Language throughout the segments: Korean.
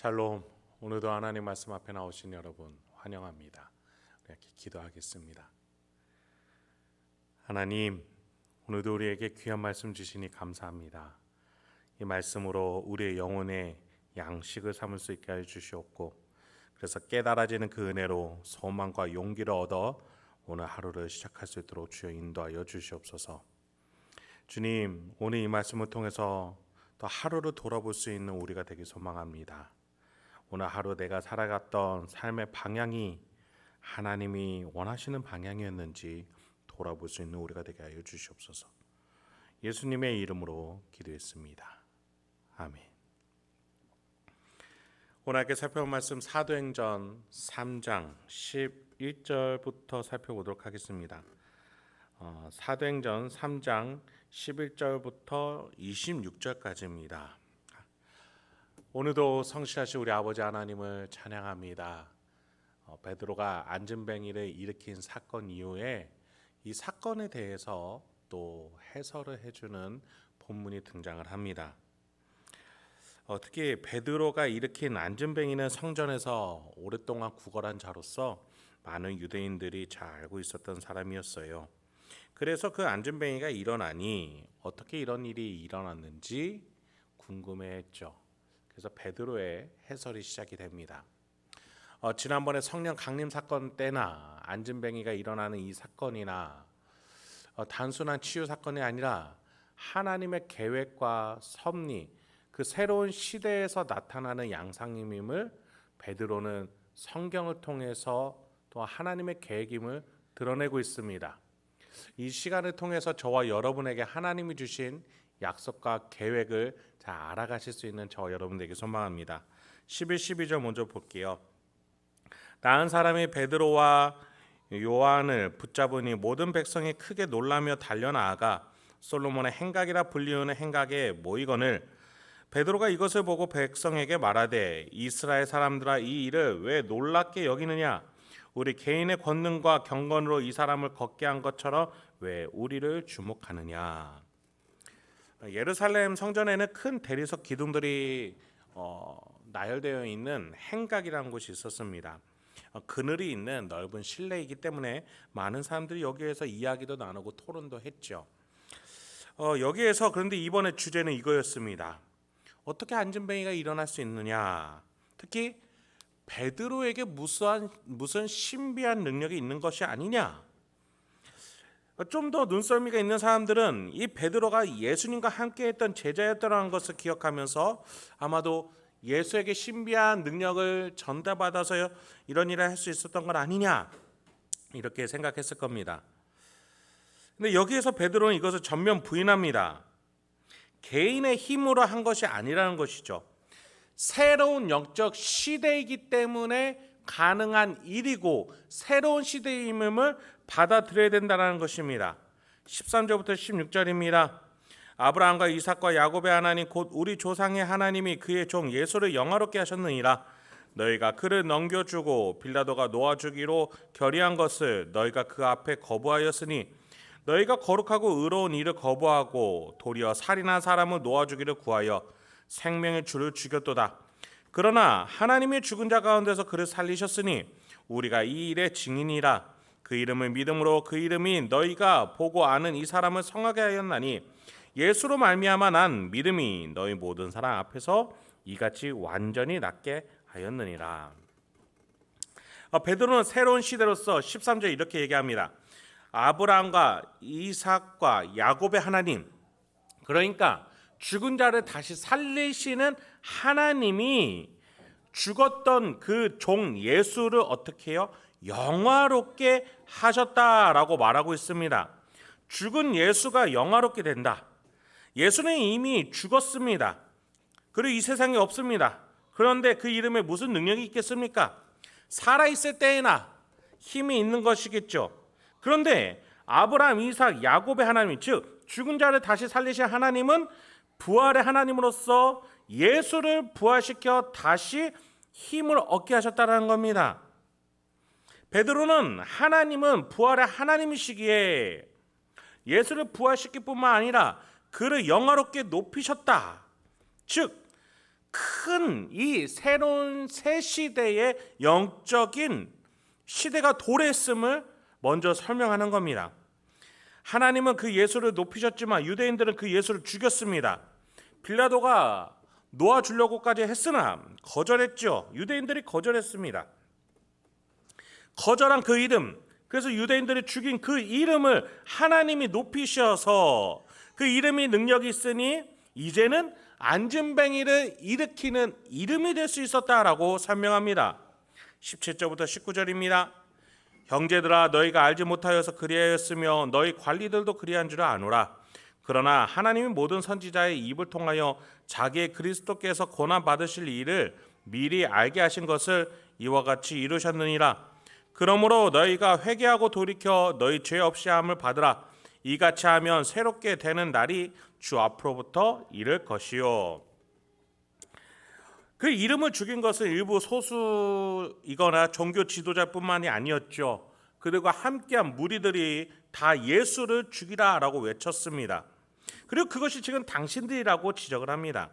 샬롬. 오늘도 하나님 말씀 앞에 나오신 여러분 환영합니다. 이렇게 기도하겠습니다. 하나님, 오늘도 우리에게 귀한 말씀 주시니 감사합니다. 이 말씀으로 우리의 영혼에 양식을 삼을 수 있게 해 주시옵고, 그래서 깨달아지는 그 은혜로 소망과 용기를 얻어 오늘 하루를 시작할 수 있도록 주여 인도하여 주시옵소서. 주님, 오늘 이 말씀을 통해서 또 하루를 돌아볼 수 있는 우리가 되길 소망합니다. 오늘 하루 내가 살아갔던 삶의 방향이 하나님이 원하시는 방향이었는지 돌아볼 수 있는 우리가 되게 하여 주시옵소서. 예수님의 이름으로 기도했습니다. 아멘. 오늘 함께 살펴볼 말씀 사도행전 3장 11절부터 살펴보도록 하겠습니다. 사도행전 3장 11절부터 26절까지입니다. 오늘도 성실하신 우리 아버지 하나님을 찬양합니다. 베드로가 안전뱅이를 일으킨 사건 이후에 이 사건에 대해서 또 해설을 해주는 본문이 등장을 합니다. 특히 베드로가 일으킨 안전뱅이는 성전에서 오랫동안 구걸한 자로서 많은 유대인들이 잘 알고 있었던 사람이었어요. 그래서 그 안전뱅이가 일어나니 어떻게 이런 일이 일어났는지 궁금해했죠. 그래서 베드로의 해설이 시작이 됩니다. 지난번에 성령 강림 사건 때나 안전뱅이가 일어나는 이 사건이나 단순한 치유 사건이 아니라 하나님의 계획과 섭리, 그 새로운 시대에서 나타나는 양상임을 베드로는 성경을 통해서 또 하나님의 계획임을 드러내고 있습니다. 이 시간을 통해서 저와 여러분에게 하나님이 주신 약속과 계획을 잘 알아가실 수 있는 저와 여러분들에게 소망합니다. 11, 12절 먼저 볼게요. 나은 사람이 베드로와 요한을 붙잡으니 모든 백성이 크게 놀라며 달려나아가 솔로몬의 행각이라 불리우는 행각에 모이거늘 베드로가 이것을 보고 백성에게 말하되 이스라엘 사람들아 이 일을 왜 놀랍게 여기느냐? 우리 개인의 권능과 경건으로 이 사람을 걷게 한 것처럼 왜 우리를 주목하느냐? 예루살렘 성전에는 큰 대리석 기둥들이 나열되어 있는 행각이라는 곳이 있었습니다. 그늘이 있는 넓은 실내이기 때문에 많은 사람들이 여기에서 이야기도 나누고 토론도 했죠. 여기에서 그런데 이번에 주제는 이거였습니다. 어떻게 안전뱅이가 일어날 수 있느냐? 특히 베드로에게 무슨 신비한 능력이 있는 것이 아니냐? 좀 더 눈썰미가 있는 사람들은 이 베드로가 예수님과 함께했던 제자였다는 것을 기억하면서 아마도 예수에게 신비한 능력을 전달받아서 이런 일을 할 수 있었던 건 아니냐 이렇게 생각했을 겁니다. 근데 여기에서 베드로는 이것을 전면 부인합니다. 개인의 힘으로 한 것이 아니라는 것이죠. 새로운 영적 시대이기 때문에 가능한 일이고 새로운 시대임을 받아들여야 된다는 것입니다. 13절부터 16절입니다. 아브라함과 이삭과 야곱의 하나님 곧 우리 조상의 하나님이 그의 종 예수를 영화롭게 하셨느니라. 너희가 그를 넘겨주고 빌라도가 놓아주기로 결의한 것을 너희가 그 앞에 거부하였으니 너희가 거룩하고 의로운 일을 거부하고 도리어 살인한 사람을 놓아주기를 구하여 생명의 주를 죽였도다. 그러나 하나님의 죽은 자 가운데서 그를 살리셨으니 우리가 이 일의 증인이라. 그 이름을 믿음으로 그 이름이 너희가 보고 아는 이 사람을 성하게 하였나니 예수로 말미암아 난 믿음이 너희 모든 사람 앞에서 이같이 완전히 낫게 하였느니라. 베드로는 새로운 시대로서 13절 이렇게 얘기합니다. 아브라함과 이삭과 야곱의 하나님, 그러니까 죽은 자를 다시 살리시는 하나님이 죽었던 그 종 예수를 어떻게 해요? 영화롭게 하셨다라고 말하고 있습니다. 죽은 예수가 영화롭게 된다. 예수는 이미 죽었습니다. 그리고 이 세상에 없습니다. 그런데 그 이름에 무슨 능력이 있겠습니까? 살아있을 때에나 힘이 있는 것이겠죠. 그런데 아브라함, 이삭, 야곱의 하나님, 즉 죽은 자를 다시 살리신 하나님은 부활의 하나님으로서 예수를 부활시켜 다시 힘을 얻게 하셨다는 겁니다. 베드로는 하나님은 부활의 하나님이시기에 예수를 부활시킬 뿐만 아니라 그를 영화롭게 높이셨다. 즉 큰 이 새로운 새 시대의 영적인 시대가 도래했음을 먼저 설명하는 겁니다. 하나님은 그 예수를 높이셨지만 유대인들은 그 예수를 죽였습니다. 빌라도가 놓아주려고까지 했으나 거절했죠. 유대인들이 거절했습니다. 거절한 그 이름, 그래서 유대인들이 죽인 그 이름을 하나님이 높이셔서 그 이름이 능력이 있으니 이제는 안진뱅이를 일으키는 이름이 될 수 있었다라고 설명합니다. 17절부터 19절입니다. 형제들아, 너희가 알지 못하여서 그리하였으며 너희 관리들도 그리한 줄 아노라. 그러나 하나님이 모든 선지자의 입을 통하여 자기의 그리스도께서 고난 받으실 일을 미리 알게 하신 것을 이와 같이 이루셨느니라. 그러므로 너희가 회개하고 돌이켜 너희 죄 없이 함을 받으라. 이같이 하면 새롭게 되는 날이 주 앞으로부터 이를 것이요. 그 이름을 죽인 것은 일부 소수이거나 종교 지도자뿐만이 아니었죠. 그리고 함께한 무리들이 다 예수를 죽이라라고 외쳤습니다. 그리고 그것이 지금 당신들이라고 지적을 합니다.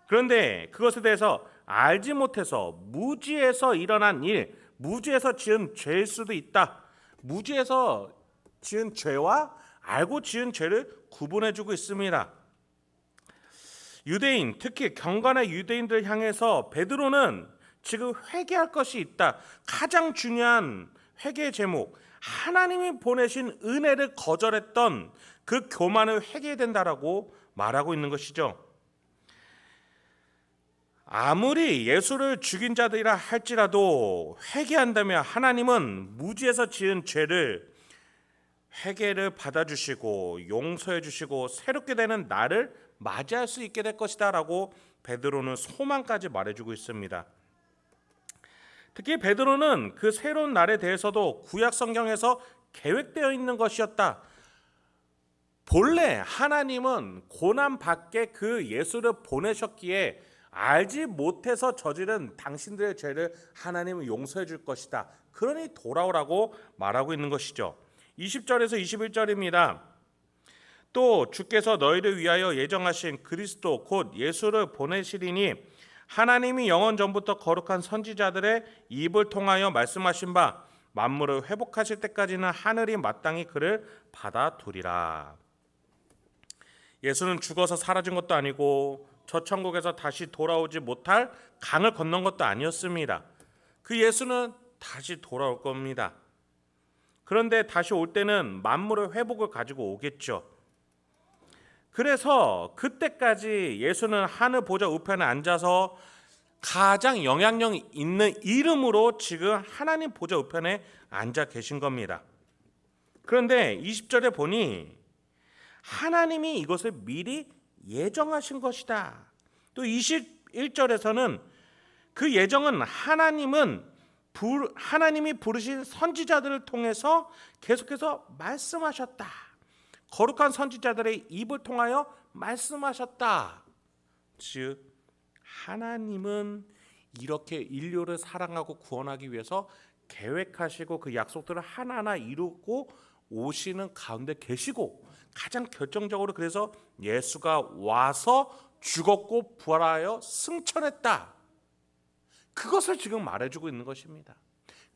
그런데 그것에 대해서 알지 못해서 무지에서 일어난 일, 무지에서 지은 죄일 수도 있다. 무지에서 지은 죄와 알고 지은 죄를 구분해주고 있습니다. 유대인, 특히 경건의 유대인들 향해서 베드로는 지금 회개할 것이 있다. 가장 중요한 회개의 제목, 하나님이 보내신 은혜를 거절했던 그 교만을 회개해야 된다라고 말하고 있는 것이죠. 아무리 예수를 죽인 자들이라 할지라도 회개한다면 하나님은 무지에서 지은 죄를 회개를 받아주시고 용서해 주시고 새롭게 되는 나를 맞이할 수 있게 될 것이다 라고 베드로는 소망까지 말해주고 있습니다. 특히 베드로는 그 새로운 날에 대해서도 구약 성경에서 계획되어 있는 것이었다. 본래 하나님은 고난받게 그 예수를 보내셨기에 알지 못해서 저지른 당신들의 죄를 하나님은 용서해 줄 것이다. 그러니 돌아오라고 말하고 있는 것이죠. 20절에서 21절입니다. 또 주께서 너희를 위하여 예정하신 그리스도 곧 예수를 보내시리니 하나님이 영원 전부터 거룩한 선지자들의 입을 통하여 말씀하신 바 만물을 회복하실 때까지는 하늘이 마땅히 그를 받아두리라. 예수는 죽어서 사라진 것도 아니고 저 천국에서 다시 돌아오지 못할 강을 건넌 것도 아니었습니다. 그 예수는 다시 돌아올 겁니다. 그런데 다시 올 때는 만물의 회복을 가지고 오겠죠. 그래서 그때까지 예수는 하늘 보좌 우편에 앉아서 가장 영향력 있는 이름으로 지금 하나님 보좌 우편에 앉아 계신 겁니다. 그런데 20절에 보니 하나님이 이것을 미리 예정하신 것이다. 또 21절에서는 그 예정은 하나님이 부르신 선지자들을 통해서 계속해서 말씀하셨다. 거룩한 선지자들의 입을 통하여 말씀하셨다. 즉 하나님은 이렇게 인류를 사랑하고 구원하기 위해서 계획하시고 그 약속들을 하나하나 이루고 오시는 가운데 계시고 가장 결정적으로 그래서 예수가 와서 죽었고 부활하여 승천했다. 그것을 지금 말해주고 있는 것입니다.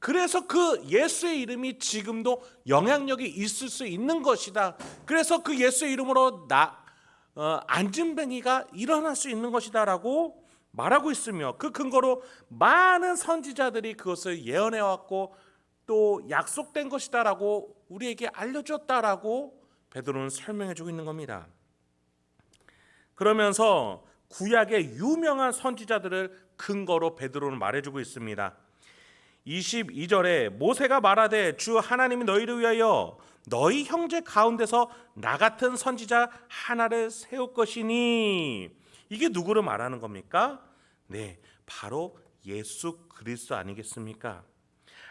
그래서 그 예수의 이름이 지금도 영향력이 있을 수 있는 것이다. 그래서 그 예수의 이름으로 안진뱅이가 일어날 수 있는 것이다라고 말하고 있으며 그 근거로 많은 선지자들이 그것을 예언해왔고 또 약속된 것이다라고 우리에게 알려줬다라고 베드로는 설명해주고 있는 겁니다. 그러면서 구약의 유명한 선지자들을 근거로 베드로는 말해주고 있습니다. 22절에 모세가 말하되 주 하나님이 너희를 위하여 너희 형제 가운데서 나 같은 선지자 하나를 세울 것이니 이게 누구를 말하는 겁니까? 네, 바로 예수 그리스도 아니겠습니까?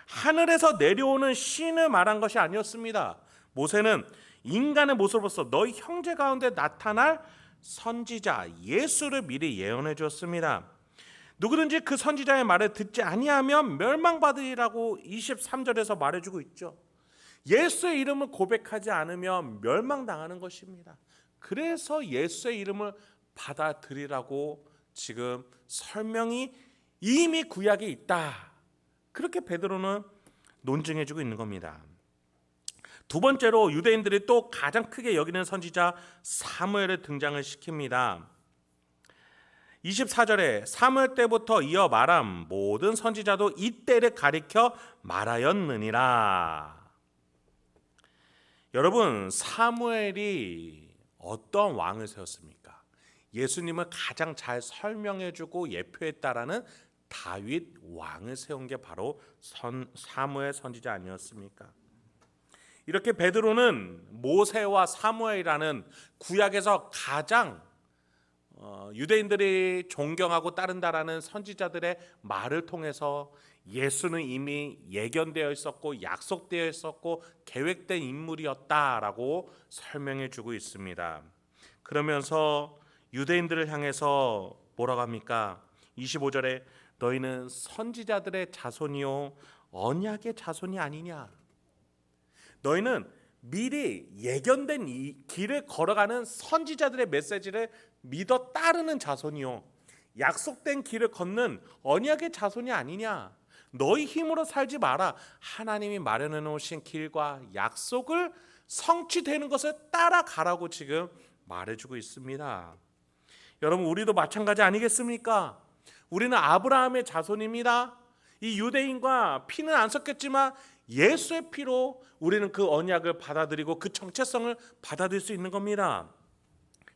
하늘에서 내려오는 신을 말한 것이 아니었습니다. 모세는 인간의 모습으로서 너희 형제 가운데 나타날 선지자 예수를 미리 예언해 주었습니다. 누구든지 그 선지자의 말을 듣지 아니하면 멸망받으리라고 23절에서 말해주고 있죠. 예수의 이름을 고백하지 않으면 멸망당하는 것입니다. 그래서 예수의 이름을 받아들이라고 지금 설명이 이미 구약에 있다. 그렇게 베드로는 논증해주고 있는 겁니다. 두 번째로 유대인들이 또 가장 크게 여기는 선지자 사무엘의 등장을 시킵니다. 24절에 사무엘 때부터 이어 말함 모든 선지자도 이때를 가리켜 말하였느니라. 여러분, 사무엘이 어떤 왕을 세웠습니까? 예수님을 가장 잘 설명해주고 예표했다라는 다윗 왕을 세운 게 바로 사무엘 선지자 아니었습니까? 이렇게 베드로는 모세와 사무엘이라는 구약에서 가장 유대인들이 존경하고 따른다라는 선지자들의 말을 통해서 예수는 이미 예견되어 있었고 약속되어 있었고 계획된 인물이었다라고 설명해 주고 있습니다. 그러면서 유대인들을 향해서 뭐라고 합니까? 25절에 너희는 선지자들의 자손이요 언약의 자손이 아니냐. 너희는 미리 예견된 이 길을 걸어가는 선지자들의 메시지를 믿어 따르는 자손이요 약속된 길을 걷는 언약의 자손이 아니냐. 너희 힘으로 살지 마라. 하나님이 마련해 놓으신 길과 약속을 성취되는 것을 따라가라고 지금 말해주고 있습니다. 여러분, 우리도 마찬가지 아니겠습니까? 우리는 아브라함의 자손입니다. 이 유대인과 피는 안 섞였지만 예수의 피로 우리는 그 언약을 받아들이고 그 정체성을 받아들일 수 있는 겁니다.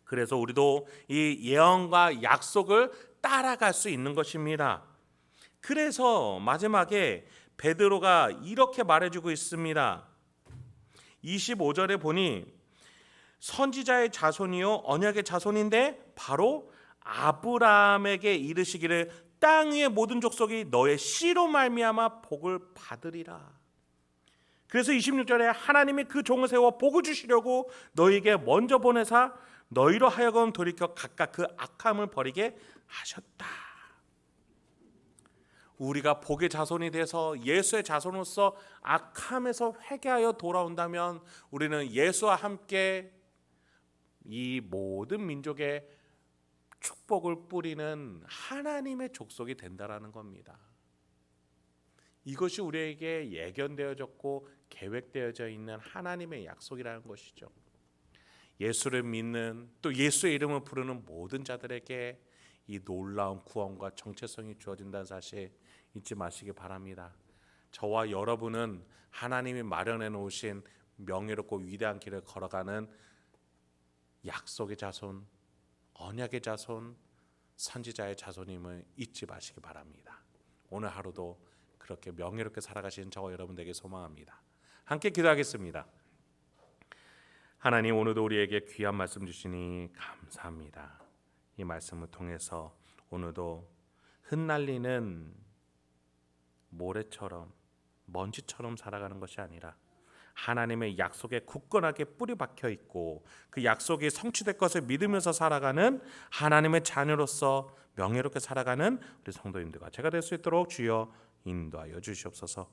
그래서 우리도 이 예언과 약속을 따라갈 수 있는 것입니다. 그래서 마지막에 베드로가 이렇게 말해주고 있습니다. 25절에 보니 선지자의 자손이요 언약의 자손인데 바로 아브라함에게 이르시기를 땅 위의 모든 족속이 너의 씨로 말미암아 복을 받으리라. 그래서 26절에 하나님이 그 종을 세워 복을 주시려고 너희에게 먼저 보내사 너희로 하여금 돌이켜 각각 그 악함을 버리게 하셨다. 우리가 복의 자손이 돼서 예수의 자손으로서 악함에서 회개하여 돌아온다면 우리는 예수와 함께 이 모든 민족의 축복을 뿌리는 하나님의 족속이 된다라는 겁니다. 이것이 우리에게 예견되어졌고 계획되어져 있는 하나님의 약속이라는 것이죠. 예수를 믿는 또 예수의 이름을 부르는 모든 자들에게 이 놀라운 구원과 정체성이 주어진다는 사실 잊지 마시기 바랍니다. 저와 여러분은 하나님이 마련해 놓으신 명예롭고 위대한 길을 걸어가는 약속의 자손, 언약의 자손, 선지자의 자손임을 잊지 마시기 바랍니다. 오늘 하루도 그렇게 명예롭게 살아가시는 저와 여러분 되게 소망합니다. 함께 기도하겠습니다. 하나님, 오늘도 우리에게 귀한 말씀 주시니 감사합니다. 이 말씀을 통해서 오늘도 흩날리는 모래처럼 먼지처럼 살아가는 것이 아니라 하나님의 약속에 굳건하게 뿌리 박혀 있고 그 약속이 성취될 것을 믿으면서 살아가는 하나님의 자녀로서 명예롭게 살아가는 우리 성도님들과 제가 될 수 있도록 주여 인도하여 주시옵소서.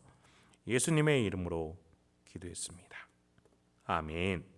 예수님의 이름으로 기도했습니다. 아멘.